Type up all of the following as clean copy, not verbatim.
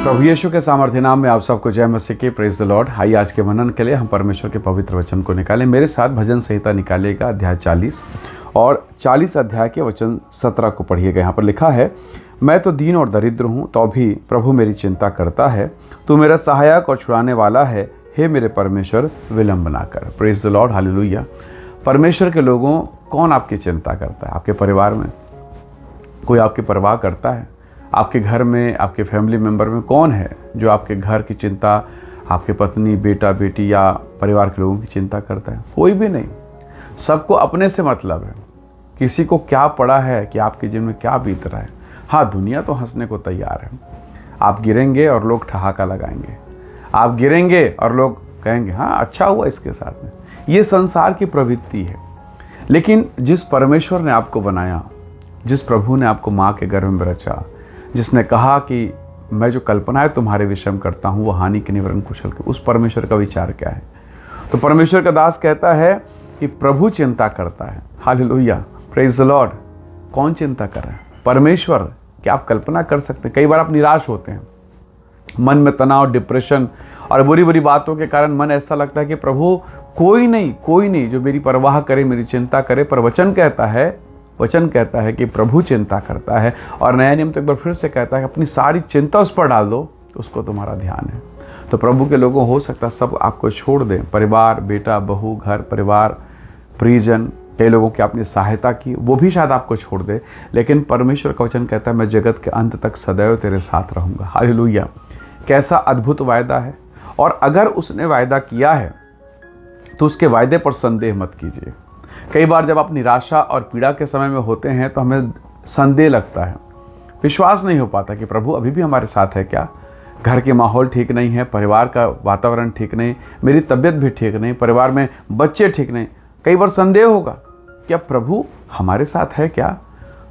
प्रभु यीशु के सामर्थ्य नाम में आप सबको जय मसीह की। Praise the Lord. आइए आज के मनन के लिए हम परमेश्वर के पवित्र वचन को निकालें। मेरे साथ भजन संहिता निकालिएगा, अध्याय 40 और 40 अध्याय के वचन 17 को पढ़िएगा। यहाँ पर लिखा है, मैं तो दीन और दरिद्र हूँ, तो भी प्रभु मेरी चिंता करता है। तू मेरा सहायक और छुड़ाने वाला है, हे मेरे परमेश्वर विलम्ब ना कर। Praise the Lord, hallelujah. परमेश्वर के लोगों, कौन आपकी चिंता करता है? आपके परिवार में कोई आपकी परवाह करता है? आपके घर में, आपके फैमिली मेंबर में कौन है जो आपके घर की चिंता, आपके पत्नी, बेटा, बेटी या परिवार के लोगों की चिंता करता है? कोई भी नहीं। सबको अपने से मतलब है। किसी को क्या पड़ा है कि आपके जीवन में क्या बीत रहा है। हाँ, दुनिया तो हंसने को तैयार है। आप गिरेंगे और लोग ठहाका लगाएंगे। आप गिरेंगे और लोग कहेंगे हाँ अच्छा हुआ इसके साथ में। ये संसार की प्रवृत्ति है। लेकिन जिस परमेश्वर ने आपको बनाया, जिस प्रभु ने आपको माँ के गर्भ में रचा, जिसने कहा कि मैं जो कल्पनाएं तुम्हारे विषय में करता हूँ वो हानि के निवारण कुशल के, उस परमेश्वर का विचार क्या है? तो परमेश्वर का दास कहता है कि प्रभु चिंता करता है। Hallelujah, praise the Lord. कौन चिंता कर रहा है? परमेश्वर। क्या आप कल्पना कर सकते हैं? कई बार आप निराश होते हैं, मन में तनाव, डिप्रेशन और बुरी बुरी बातों के कारण मन ऐसा लगता है कि प्रभु कोई नहीं जो मेरी परवाह करे, मेरी चिंता करे। पर वचन कहता है कि प्रभु चिंता करता है। और नया नियम तो एक बार फिर से कहता है कि अपनी सारी चिंता उस पर डाल दो, उसको तुम्हारा ध्यान है। तो प्रभु के लोगों, हो सकता है सब आपको छोड़ दें, परिवार, बेटा, बहू, घर परिवार, परिजन, कई लोगों की आपने सहायता की, वो भी शायद आपको छोड़ दे। लेकिन परमेश्वर का वचन कहता है, मैं जगत के अंत तक सदैव तेरे साथ रहूँगा। हालेलुया। कैसा अद्भुत वायदा है। और अगर उसने वायदा किया है तो उसके वायदे पर संदेह मत कीजिए। कई बार जब आप निराशा और पीड़ा के समय में होते हैं तो हमें संदेह लगता है, विश्वास नहीं हो पाता कि प्रभु अभी भी हमारे साथ है क्या? घर के माहौल ठीक नहीं है, परिवार का वातावरण ठीक नहीं, मेरी तबीयत भी ठीक नहीं, परिवार में बच्चे ठीक नहीं। कई बार संदेह होगा, क्या प्रभु हमारे साथ है क्या?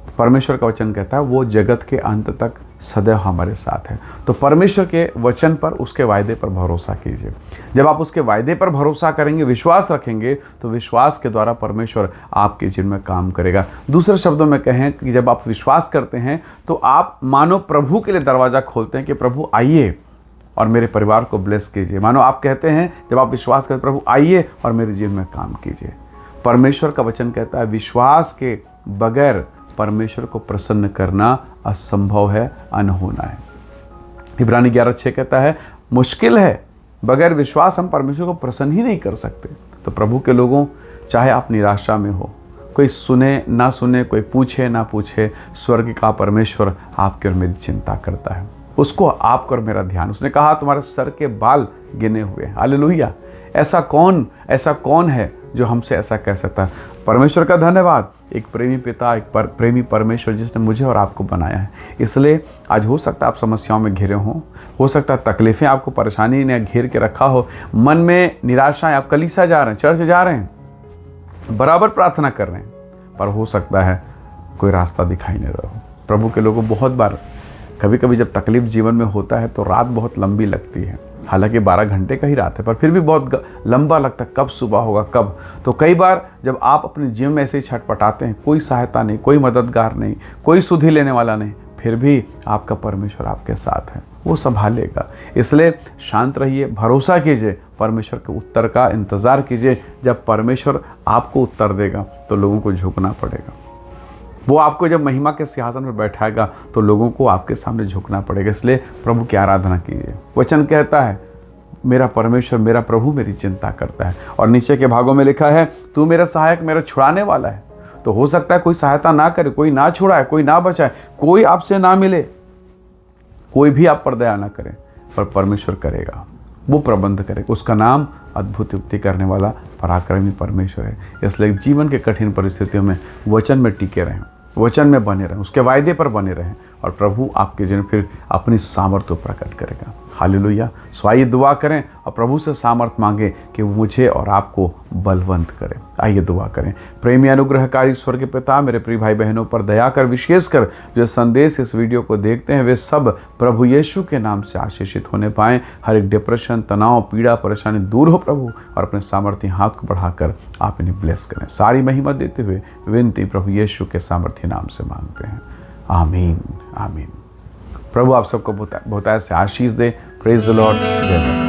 तो परमेश्वर का वचन कहता है वो जगत के अंत तक सदैव हमारे साथ है। तो परमेश्वर के वचन पर, उसके वायदे पर भरोसा कीजिए। जब आप उसके वायदे पर भरोसा करेंगे, विश्वास रखेंगे, तो विश्वास के द्वारा परमेश्वर आपके जीवन में काम करेगा। दूसरे शब्दों में कहें कि जब आप विश्वास करते हैं तो आप मानो प्रभु के लिए दरवाज़ा खोलते हैं कि प्रभु आइए और मेरे परिवार को ब्लेस कीजिए। मानो आप कहते हैं, जब आप विश्वास करते, प्रभु आइए और मेरे जीवन में काम कीजिए। परमेश्वर का वचन कहता है विश्वास के बगैर परमेश्वर को प्रसन्न करना असंभव है, अनहोना है। इब्रानी 11:6 कहता है मुश्किल है, बगैर विश्वास हम परमेश्वर को प्रसन्न ही नहीं कर सकते। तो प्रभु के लोगों, चाहे आप निराशा में हो, कोई सुने ना सुने, कोई पूछे ना पूछे, स्वर्ग का परमेश्वर आपके और मेरी चिंता करता है। उसको आपको और मेरा ध्यान, उसने कहा तुम्हारे सर के बाल गिने हुए। हालेलुया। ऐसा कौन है जो हमसे ऐसा कह सकता है? परमेश्वर का धन्यवाद, एक प्रेमी पिता, एक प्रेमी परमेश्वर जिसने मुझे और आपको बनाया है। इसलिए आज हो सकता है आप समस्याओं में घिरे हों, हो सकता है तकलीफ़ें आपको, परेशानी ने घेर के रखा हो, मन में निराशाएं, आप कलीसिया जा रहे हैं, चर्च जा रहे हैं, बराबर प्रार्थना कर रहे हैं, पर हो सकता है कोई रास्ता दिखाई नहीं रहा हो। प्रभु के लोगों, बहुत बार कभी कभी जब तकलीफ जीवन में होता है तो रात बहुत लंबी लगती है। हालांकि 12 घंटे का ही रात है, पर फिर भी बहुत लंबा लगता है, कब सुबह होगा, कब। तो कई बार जब आप अपने जीवन में ऐसे ही छटपटाते हैं, कोई सहायता नहीं, कोई मददगार नहीं, कोई सुधि लेने वाला नहीं, फिर भी आपका परमेश्वर आपके साथ है, वो संभालेगा। इसलिए शांत रहिए, भरोसा कीजिए, परमेश्वर के उत्तर का इंतज़ार कीजिए। जब परमेश्वर आपको उत्तर देगा तो लोगों को झुकना पड़ेगा। वो आपको जब महिमा के सिंहासन पर बैठाएगा तो लोगों को आपके सामने झुकना पड़ेगा। इसलिए प्रभु की आराधना कीजिए। वचन कहता है मेरा परमेश्वर, मेरा प्रभु मेरी चिंता करता है। और नीचे के भागों में लिखा है तू मेरा सहायक, मेरा छुड़ाने वाला है। तो हो सकता है कोई सहायता ना करे, कोई ना छुड़ाए, कोई ना बचाए, कोई आपसे ना मिले, कोई भी आप पर दया ना करे, पर परमेश्वर करेगा, वो प्रबंध करेगा। उसका नाम अद्भुत युक्ति करने वाला पराक्रमी परमेश्वर है। इसलिए जीवन के कठिन परिस्थितियों में वचन में टिके रहें, वचन में बने रहें, उसके वायदे पर बने रहें, और प्रभु आपके जीवन फिर अपनी सामर्थ्य प्रकट करेगा। हालेलुया। सो आइए दुआ करें और प्रभु से सामर्थ्य मांगे कि वो मुझे और आपको बलवंत करे। आइए दुआ करें। प्रेमी अनुग्रहकारी स्वर्ग पिता, मेरे प्रिय भाई बहनों पर दया कर, विशेषकर जो संदेश इस वीडियो को देखते हैं वे सब प्रभु यीशु के नाम से आशीषित होने पाएँ। हर एक डिप्रेशन, तनाव, पीड़ा, परेशानी दूर हो प्रभु, और अपने सामर्थ्य हाथ को बढ़ाकर आप इन्हें ब्लेस करें। सारी महिमा देते हुए विनती प्रभु यीशु के सामर्थ्य नाम से मांगते हैं। आमीन, आमीन। प्रभु आप सबको बहुतायत से आशीष दे। Praise the lord. जय मसीह।